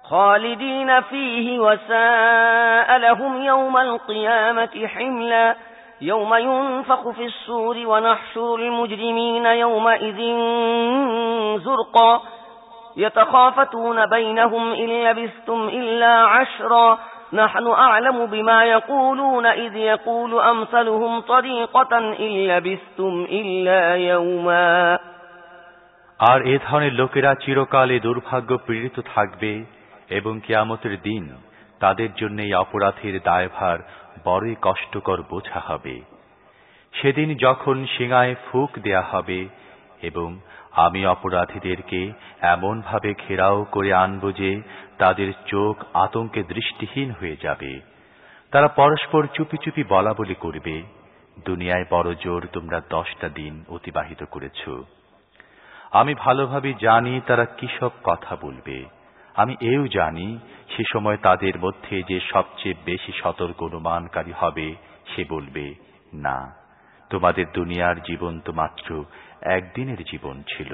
خالدين فيه وساء لهم يوم القيامة حملا يوم ينفخ في الصور ونحشر المجرمين يومئذ زرقا يتخافتون بينهم إن لبثتم إلا عشرا نحن أعلم بما يقولون إذ يقول أمثلهم طريقة إن لبثتم إلا يوما। আর এ ধরনের লোকেরা চিরকালে দুর্ভাগ্য পীড়িত থাকবে এবং কিয়ামতের দিন তাদের জন্য এই অপরাধের দায়ভার বড়ই কষ্টকর বোঝা হবে। সেদিন যখন শিঙায় ফুঁক দেয়া হবে এবং আমি অপরাধীদেরকে এমন ভাবে ঘেরাও করে আনব যে তাদের চোখ আতঙ্কে দৃষ্টিহীন হয়ে যাবে। তারা পরস্পর চুপি চুপি বলাবলি করবে, দুনিয়ায় বড় জোর তোমরা 10টা দিন অতিবাহিত করেছ। আমি ভালোভাবে জানি তারা কি সব কথা বলবে। আমি এও জানি সে সময় তাদের মধ্যে যে সবচেয়ে বেশি সতর্ক অনুমানকারী হবে সে বলবে, না, তোমাদের দুনিয়ার জীবন তো মাত্র একদিনের জীবন ছিল।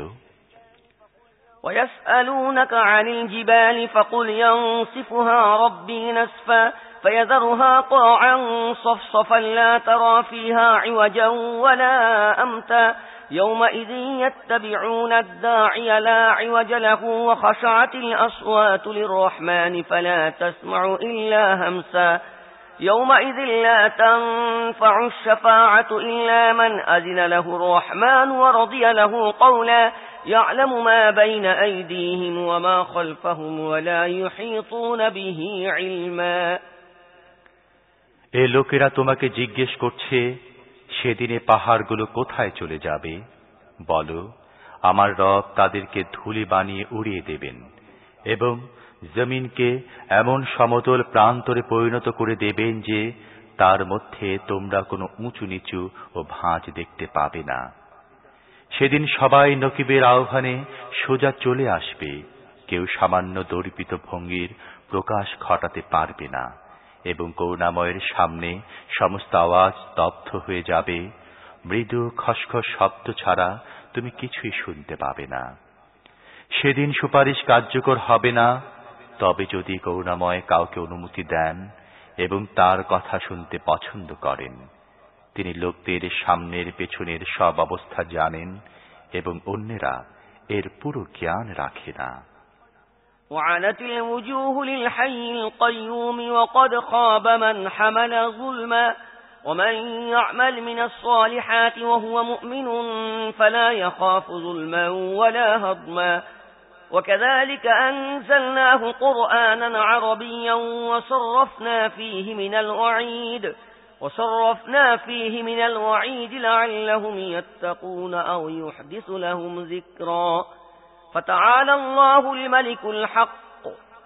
ويسألونك عن الجبال فقل ينصفها ربي نسفا فيذرها قاعا صفصفا لا ترى فيها عوجا ولا أمتا يومئذ يتبعون الداعي لا عوج له وخشعت الأصوات للرحمن فلا تسمع إلا همسا يومئذ لا تنفع الشفاعة إلا من أذن له الرحمن ورضي له قولا يعلم ما بين أيديهم وما خلفهم ولا يحيطون به علما। এ লোকেরা তোমাকে জিজ্ঞেস করছে সেদিনে পাহাড়গুলো কোথায় চলে যাবে। বলো, আমার রব তাদেরকে ধুলি বানিয়ে উড়িয়ে দেবেন এবং জমিনকে এমন সমতল প্রান্তরে পরিণত করে দেবেন যে তার মধ্যে তোমরা কোনো উঁচু নিচু ও ভাঁজ দেখতে পাবে না। সেদিন সবাই নকিবের আহ্বানে সোজা চলে আসবে, কেউ সামান্য দর্পিত ভঙ্গির প্রকাশ ঘটাতে পারবে না এবং করুণাময়ের সামনে সমস্ত আওয়াজ স্তব্ধ হয়ে যাবে। মৃদু খসখস শব্দ ছাড়া তুমি কিছুই শুনতে পাবে না। সেদিন সুপারিশ কার্যকর হবে না, তবে যদি করুণাময় কাউকে অনুমতি দেন এবং তার কথা শুনতে পছন্দ করেন। তিনি লোকদের সামনের পেছনের সব অবস্থা জানেন এবং অন্যেরা এর পুরো জ্ঞান রাখে না। وعنت الوجوه للحي القيوم وقد خاب من حمل ظلما ومن يعمل من الصالحات وهو مؤمن فلا يخاف ظلما ولا هضما وكذلك أنزلناه قرآنا عربيا وصرفنا فيه من الوعيد لعلهم يتقون أو يحدث لهم ذكرا فتعالى الله الملك الحق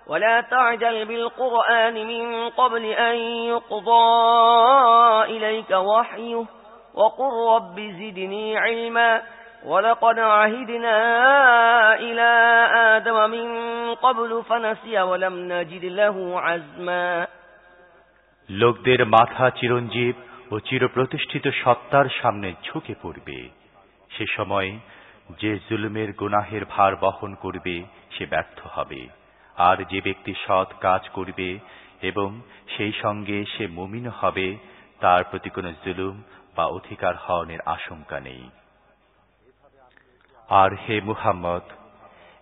ولا تعجل بالقرآن من قبل أن يقضى إليك وحيه وقل رب زدني علما ولقد عهدنا إلى آدم من قبل فنسي ولم نجد له عزما। লোকদের মাথা চিরঞ্জীব ও চিরপ্রতিষ্ঠিত সত্তার সামনে ঝুঁকে পড়বে। সে সময় যে জুলুমের গুনাহের ভার বহন করবে সে ব্যর্থ হবে, আর যে ব্যক্তি সৎ কাজ করবে এবং সেই সঙ্গে সে মুমিন হবে তার প্রতি কোনো জুলুম বা অধিকার হরণের আশঙ্কা নেই। আর হে মুহাম্মদ,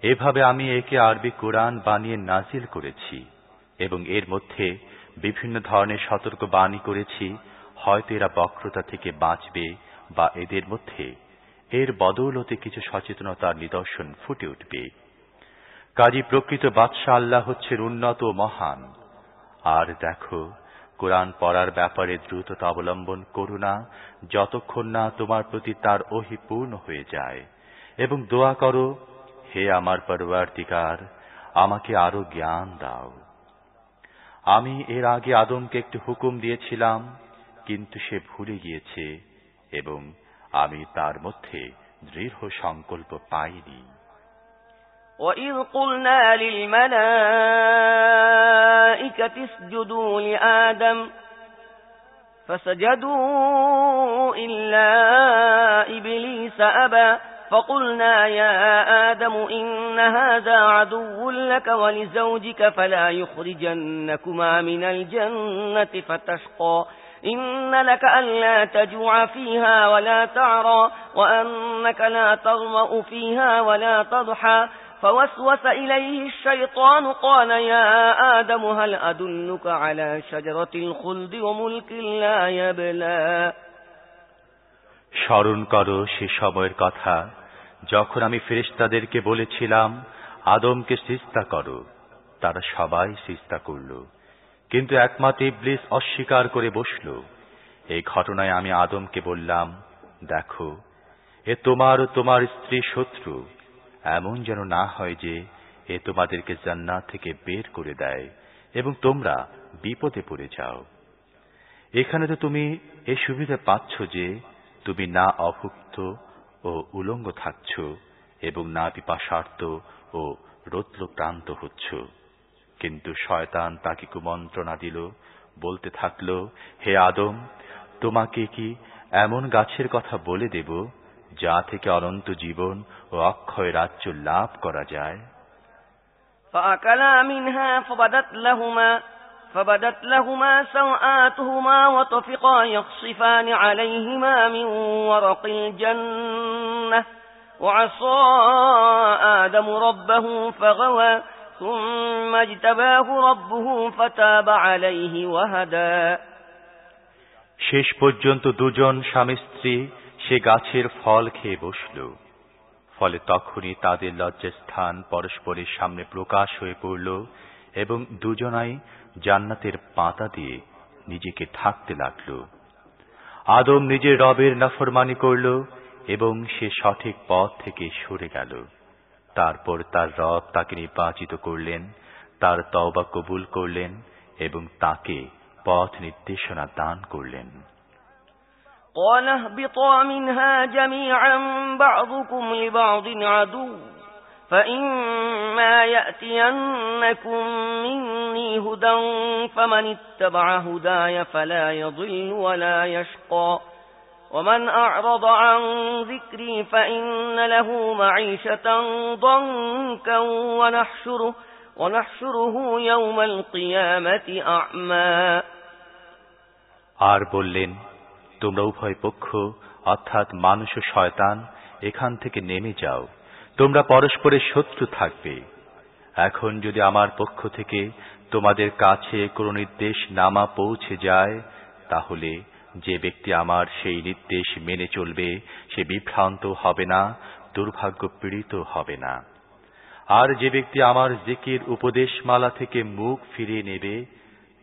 এভাবে আমি একে আরবি কোরআন বানিয়ে নাজিল করেছি এবং এর মধ্যে বিভিন্ন ধরনের সতর্ক বাণী করেছি, হয়তো এরা বক্রতা থেকে বাঁচবে বা এদের মধ্যে এর বদৌলতে কিছু সচেতনতার নিদর্শন ফুটে উঠবে। কাজী প্রকৃত বাদশাহ আল্লাহ হচ্ছেন উন্নত ও মহান। আর দেখো, কোরআন পড়ার ব্যাপারে দ্রুততা অবলম্বন করো না যতক্ষণ না তোমার প্রতি তার ওহী পূর্ণ হয়ে যায়, এবং দোয়া করো, হে আমার পরওয়ারদিগার, আমাকে আরো জ্ঞান দাও। আমি এর আগে আদমকে একটি হুকুম দিয়েছিলাম, কিন্তু সে ভুলে গিয়েছে এবং আমি তার মধ্যে দৃঢ় সংকল্প পাইনি। وَإِذْ قُلْنَا لِلْمَلَائِكَةِ اسْجُدُوا لِآدَمَ فَسَجَدُوا إِلَّا إِبْلِيسَ أَبَى فقلنا يا آدم إن هذا عدو لك ولزوجك فلا يخرجنكما من الجنة فتشقى إن لك ألا تجوع فيها ولا تعرى وأنك لا تظمأ فيها ولا تضحى فوسوس إليه الشيطان قال يا آدم هل أدلك على شجرة الخلد وملك لا يبلى স্মরণ করো সে সময়ের কথা যখন আমি ফেরেশতাদেরকে বলেছিলাম আদমকে সিজদা করো তারা সবাই সিজদা করল কিন্তু একমাত্র ইবলিস অস্বীকার করে বসল এই ঘটনায় আমি আদমকে বললাম দেখো এ তোমার ও তোমার স্ত্রী শত্রু এমন যেন না হয় যে এ তোমাদেরকে জান্নাত থেকে বের করে দেয় এবং তোমরা বিপদে পড়ে যাও এখানে তো তুমি এই সুবিধা পাচ্ছ যে তুমি না অভুক্ত ও উলঙ্গ থাকছ এবং না পিপাসার্ত ও রৌদ্রক্রান্ত হচ্ছ কিন্তু শয়তান তাকে কুমন্ত্রণা দিল বলতে থাকল হে আদম তোমাকে কি এমন গাছের কথা বলে দেব যা থেকে অনন্ত জীবন ও অক্ষয় রাজ্য লাভ করা যায় فأكلا منها فبدت لهما سوآتهما وطفقا يخصفان عليهما من ورق الجنة وعصى آدم ربه فغوى ثم اجتباه ربه فتاب عليه وهدى শেষ পর্যন্ত দুজন স্বামী স্ত্রী সে গাছের ফল খেয়ে বসল ফলে তখনই তাদের লজ্জাস্থান পরস্পরের সামনে প্রকাশ হয়ে পড়ল এবং দুজনাই জান্নাতের পাতা দিয়ে নিজেকে ঢাকতে লাগল আদম নিজের রবের নাফরমানি করল এবং সে সঠিক পথ থেকে সরে গেল তারপর তার রব তাকে নির্বাচিত করলেন তার তওবা কবুল করলেন এবং তাকে পথ নির্দেশনা দান করলেন قال اهبطا منها جميعا بعضكم لبعض عدو فإما يأتينكم مني هدى فمن اتبع هداي فلا يضل ولا يشقى ومن أعرض عن ذكري فإن له معيشة ضنكا ونحشره يوم القيامة أعمى আর বললেন তোমরা উভয় পক্ষ অর্থাৎ মানুষ ও শয়তান এখান থেকে নেমে যাও তোমরা পরস্পরের শত্রু থাকবে এখন যদি আমার পক্ষ থেকে তোমাদের কাছে কোনো নির্দেশ নামা পৌঁছে যায় তাহলে যে ব্যক্তি আমার সেই নির্দেশ মেনে চলবে সে বিভ্রান্ত হবে না দুর্ভাগ্য পীড়িত হবে না আর যে ব্যক্তি আমার জিকির উপদেশমালা থেকে মুখ ফিরিয়ে নেবে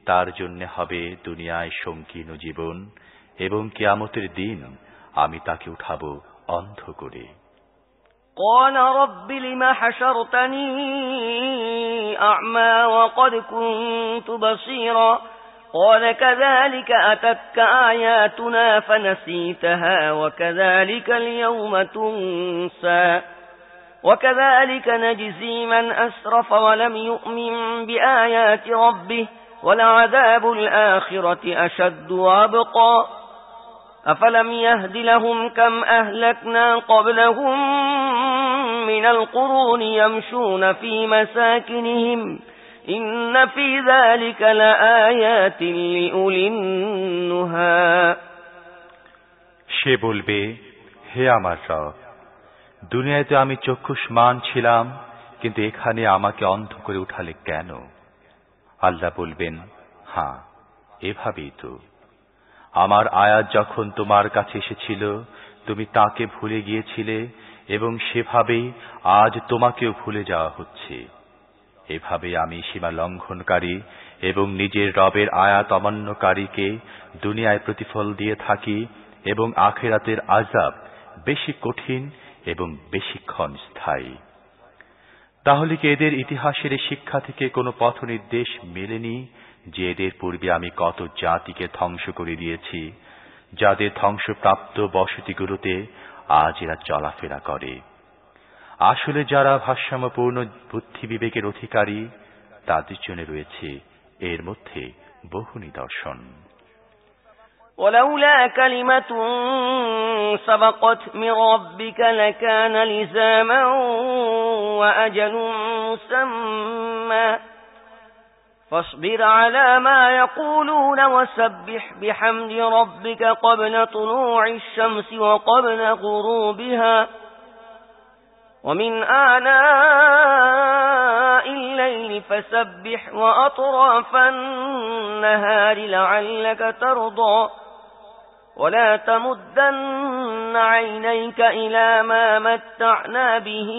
তার জন্য হবে দুনিয়ায় সংকীর্ণ জীবন এবং কিয়ামতের দিন আমি তাকে উঠাবো অন্ধ করে قال رب لم حشرتني أعمى وقد كنت بصيرا قال كذلك أتتك آياتنا فنسيتها وكذلك اليوم تنسى وكذلك نجزي من أسرف ولم يؤمن بآيات ربه ولعذاب الآخرة أشد وأبقى أفلم يهد لهم كم أهلكنا قبلهم من القرون يمشون في مساكنهم إن في ذلك لآيات لأولي النهى সে বলবে হে আমার রব দুনিয়াতে আমি চক্ষুষ্মান ছিলাম কিন্তু এখানে আমাকে অন্ধ করে উঠালে কেন আল্লাহ বলবেন হ্যাঁ এভাবেই তো আমার আয়াত যখন তোমার কাছে এসেছিল তুমি তাকে ভুলে গিয়েছিলে এবং সেভাবেই আজ তোমাকেও ভুলে যাওয়া হচ্ছে এভাবে আমি সীমা লঙ্ঘনকারী এবং নিজের রবের আয়াত অমান্যকারীকে দুনিয়ায় প্রতিফল দিয়ে থাকি এবং আখিরাতের আযাব বেশি কঠিন এবং বেশিক্ষণ স্থায়ী তাহলে কি এদের ইতিহাসের শিক্ষা থেকে কোনো পথ নির্দেশ মেলেনি যে এদের পূর্বে আমি কত জাতিকে ধ্বংস করে দিয়েছি যাদের ধ্বংসপ্রাপ্ত বসতিগুলোতে আজ এরা চলাফেরা করে আসলে যারা ভারসাম্যপূর্ণ বুদ্ধি বিবেকের অধিকারী তাদের জন্য রয়েছে এর মধ্যে বহু নিদর্শন ولولا كلمة سبقت من ربك لكان لزاما وأجل مسمى فاصبر على ما يقولون وسبح بحمد ربك قبل طلوع الشمس وقبل غروبها ومن آناء الليل فسبح وأطراف النهار لعلك ترضى ولا تمدن عينيك إلى ما متعنا به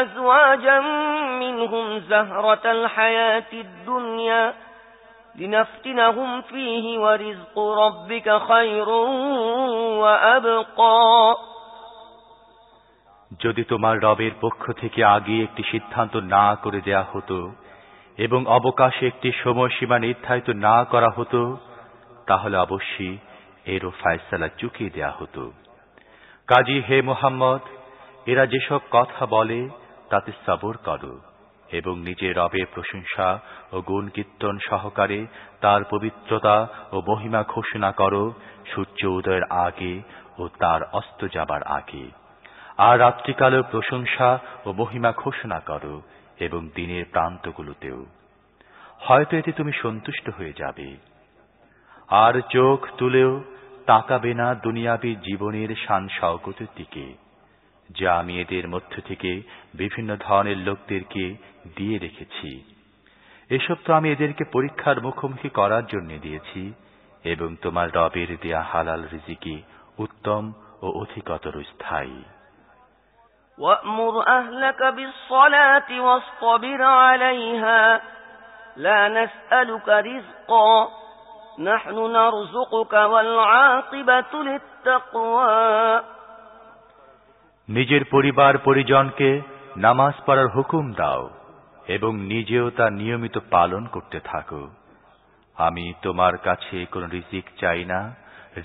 أزواجا منهم زهرة الحياة الدنيا لنفتنهم فيه ورزق ربك خير وأبقى যদি তোমার রবের পক্ষ থেকে আগে একটি সিদ্ধান্ত না করে দেয়া হতো এবং অবকাশে একটি সময়সীমা নির্ধারিত না করা হতো তাহলে অবশ্যই এরও ফয়সালা চুকিয়ে দেয়া হতো। কাজী হে মুহাম্মদ, এরা যেসব কথা বলে তাতে সবর করো এবং নিজের রবের প্রশংসা ও গুণ কীর্তন সহকারে তার পবিত্রতা ও মহিমা ঘোষণা করো সূর্য উদয়ের আগে ও তার অস্ত যাবার আগে, আর রাত্রিকালের প্রশংসা ও মহিমা ঘোষণা করো এবং দিনের প্রান্তগুলোতেও। হয়তো এতে তুমি সন্তুষ্ট হয়ে যাবে। আর চোখ তুলেও তাকাবে না দুনিয়াবী জীবনের শান শওকতের দিকে, যা আমি এদের মধ্য থেকে বিভিন্ন ধরনের লোকদেরকে দিয়ে রেখেছি। এসব তো আমি এদেরকে পরীক্ষার মুখোমুখি করার জন্য দিয়েছি, এবং তোমার রবের দেয়া হালাল রিজিকি উত্তম ও অধিকতর স্থায়ী। وَأْمُرْ أَهْلَكَ بِالصَّلَاةِ وَاصْطَبِرْ عَلَيْهَا لَا نَسْأَلُكَ رِزْقًا نَحْنُ نَرْزُقُكَ وَالْعَاقِبَةُ لِلتَّقْوَى নিজের পরিবার পরিজনকে নামাজ পড়ার হুকুম দাও এবং নিজেও তা নিয়মিত পালন করতে থাকো। আমি তোমার কাছে কোনো রিজিক চাই না,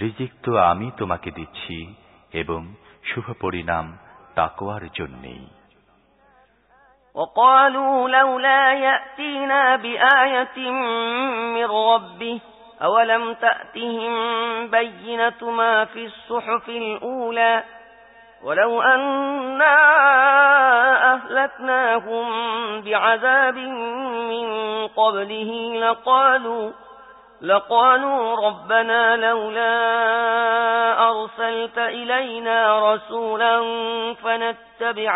রিজিক তো আমি তোমাকে দিচ্ছি এবং শুভ পরিণাম তাকওয়ার জন্যই। وقالوا لولا يأتينا بآية من ربه أولم تأتهم بينة ما في الصحف الأولى ولو أنا أهلكناهم بعذاب من قبله لقالوا ربنا لولا أرسلت إلينا رسولا فنتبع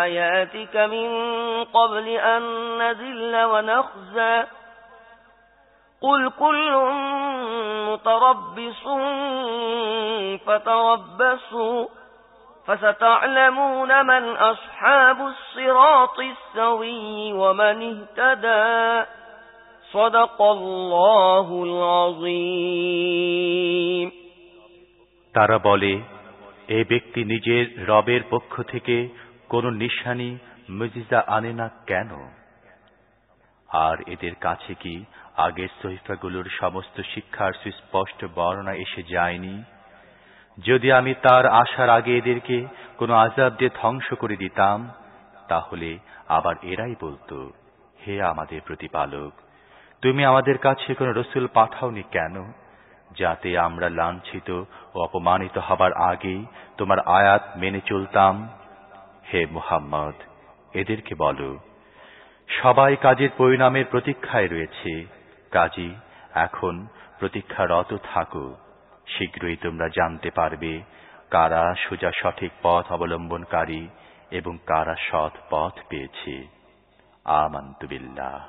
آياتك من قبل أن نذل ونخزى قل كل متربص فتربصوا فستعلمون من أصحاب الصراط السوي ومن اهتدى صدق الله العظيم তারা বলে, এই ব্যক্তি নিজের রবের পক্ষ থেকে কোন নিশানি মুজিজা আনে না কেন? আর এদের কাছে কি আগের সহিফাগুলোর সমস্ত শিক্ষার সুস্পষ্ট বর্ণনা এসে যায়নি? যদি আমি তার আসার আগে এদেরকে কোনো আযাব দিয়ে ধ্বংস করে দিতাম, তাহলে আবার এরাই বলতো, হে আমাদের প্রতিপালক, তুমি আমাদের কাছে কোনো রাসূল পাঠাওনি কেন, যাতে আমরা লাঞ্ছিত ও অপমানিত হবার আগেই তোমার আয়াত মেনে চলতাম? হে মুহাম্মদ, এদেরকে বলো, সবাই কাজের পরিণামের প্রতীক্ষায় রয়েছে, কাজী এখন প্রতীক্ষারত থাকো। শীঘ্রই তোমরা জানতে পারবে কারা সোজা সঠিক পথ অবলম্বনকারী এবং কারা সৎ পথ পেয়েছে। আমানতু বিল্লাহ।